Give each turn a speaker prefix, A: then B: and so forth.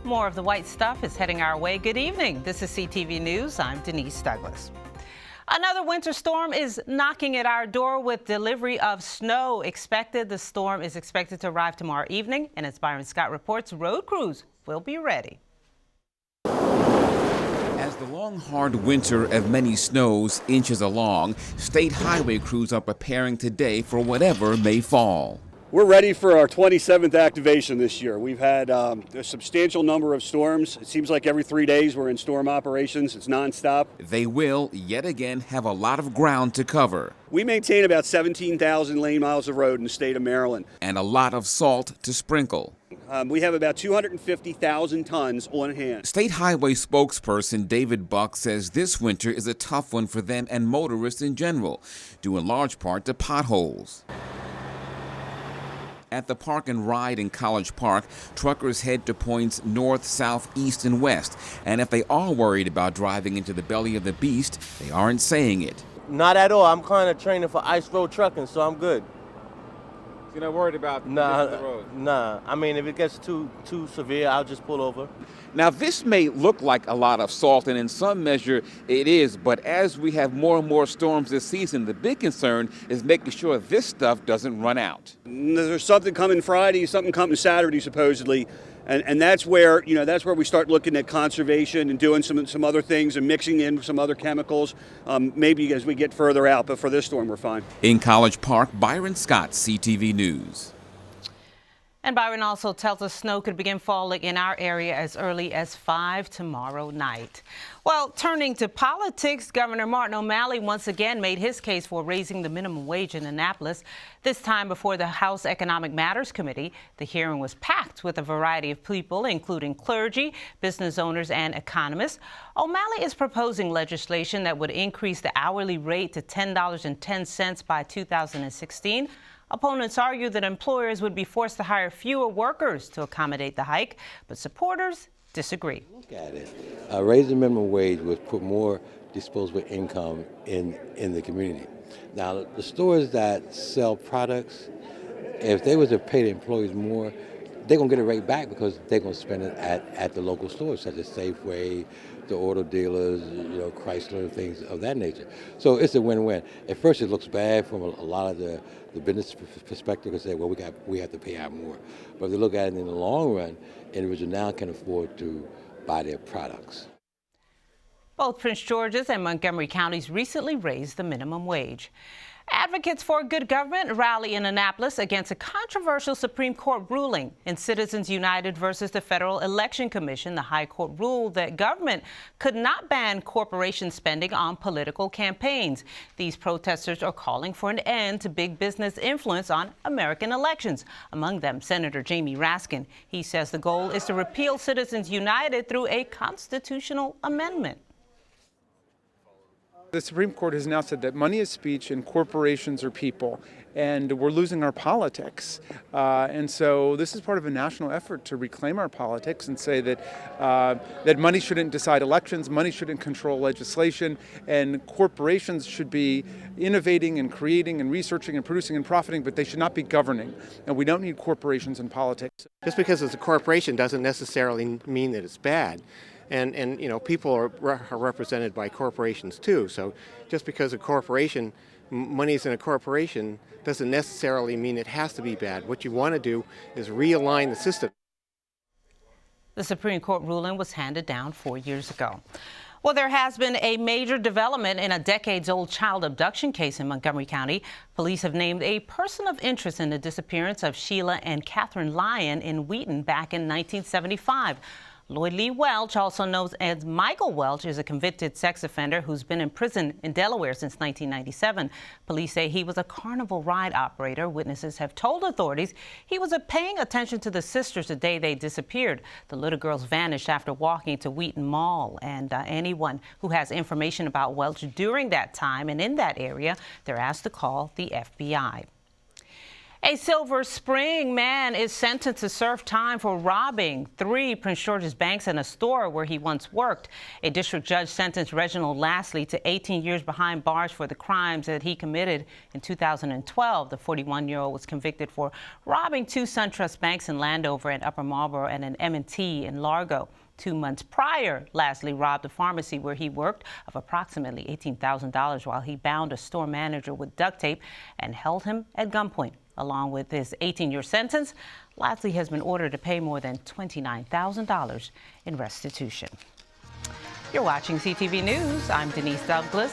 A: More of the white stuff is heading our way. Good evening. This is CTV News. I'm Denise Douglas. Another winter storm is knocking at our door with delivery of snow expected. The storm is expected to arrive tomorrow evening, and as Byron Scott reports, road crews will be ready.
B: As the long, hard winter of many snows inches along, state highway crews are preparing today for whatever may fall.
C: We're ready for our 27th activation this year. We've had a substantial number of storms. It seems like every 3 days we're in storm operations. It's nonstop.
B: They will, yet again, have a lot of ground to cover.
C: We maintain about 17,000 lane miles of road in the state of Maryland.
B: And a lot of salt to sprinkle.
C: We have about 250,000 tons on hand.
B: State Highway spokesperson David Buck says this winter is a tough one for them and motorists in general, due in large part to potholes. At the Park and Ride in College Park, truckers head to points north, south, east, and west. And if they are worried about driving into the belly of the beast, they aren't saying it.
D: Not at all. I'm kind of training for ice road trucking, so I'm good.
E: You're not worried about the road?
D: Nah. I mean, if it gets too severe, I'll just pull over.
B: Now, this may look like a lot of salt, and in some measure it is, but as we have more and more storms this season, the big concern is making sure this stuff doesn't run out.
C: There's something coming Friday, something coming Saturday, supposedly. And that's where we start looking at conservation and doing some other things and mixing in some other chemicals, maybe as we get further out. But for this storm, we're fine.
B: In College Park, Byron Scott, CTV News.
A: And Byron also tells us snow could begin falling in our area as early as 5 tomorrow night. Well, turning to politics, Governor Martin O'Malley once again made his case for raising the minimum wage in Annapolis, this time before the House Economic Matters Committee. The hearing was packed with a variety of people, including clergy, business owners, and economists. O'Malley is proposing legislation that would increase the hourly rate to $10.10 by 2016. Opponents argue that employers would be forced to hire fewer workers to accommodate the hike, but supporters disagree.
F: Look at it. Raising the minimum wage would put more disposable income in the community. Now, the stores that sell products, if they were to pay the employees more, they're going to get it right back because they're going to spend it at the local stores, such as Safeway, the auto dealers, Chrysler, and things of that nature. So it's a win-win. At first, it looks bad from a lot of the business perspective, because they say, well, we have to pay out more. But if they look at it in the long run, individuals now can afford to buy their products.
A: Both Prince George's and Montgomery counties recently raised the minimum wage. Advocates for good government rally in Annapolis against a controversial Supreme Court ruling in Citizens United versus the Federal Election Commission. The High Court ruled that government could not ban corporation spending on political campaigns. These protesters are calling for an end to big business influence on American elections. Among them, Senator Jamie Raskin. He says the goal is to repeal Citizens United through a constitutional amendment.
E: The Supreme Court has now said that money is speech and corporations are people, and we're losing our politics. And so this is part of a national effort to reclaim our politics and say that money shouldn't decide elections, money shouldn't control legislation, and corporations should be innovating and creating and researching and producing and profiting, but they should not be governing. And we don't need corporations in politics.
G: Just because it's a corporation doesn't necessarily mean that it's bad. And people are represented by corporations too. So just because a corporation, money is in a corporation, doesn't necessarily mean it has to be bad. What you want to do is realign the system.
A: The Supreme Court ruling was handed down 4 years ago. Well, there has been a major development in a decades-old child abduction case in Montgomery County. Police have named a person of interest in the disappearance of Sheila and Catherine Lyon in Wheaton back in 1975. Lloyd Lee Welch, also known as Michael Welch, is a convicted sex offender who's been in prison in Delaware since 1997. Police say he was a carnival ride operator. Witnesses have told authorities he was paying attention to the sisters the day they disappeared. The little girls vanished after walking to Wheaton Mall. And anyone who has information about Welch during that time and in that area, they're asked to call the FBI. A Silver Spring man is sentenced to serve time for robbing 3 Prince George's banks and a store where he once worked. A district judge sentenced Reginald Lastly to 18 years behind bars for the crimes that he committed in 2012. The 41-year-old was convicted for robbing 2 SunTrust banks in Landover and Upper Marlboro and an M&T in Largo. 2 months prior, Lastly robbed a pharmacy where he worked of approximately $18,000 while he bound a store manager with duct tape and held him at gunpoint. Along with his 18-year sentence, Lastly has been ordered to pay more than $29,000 in restitution. You're watching CTV News. I'm Denise Douglas.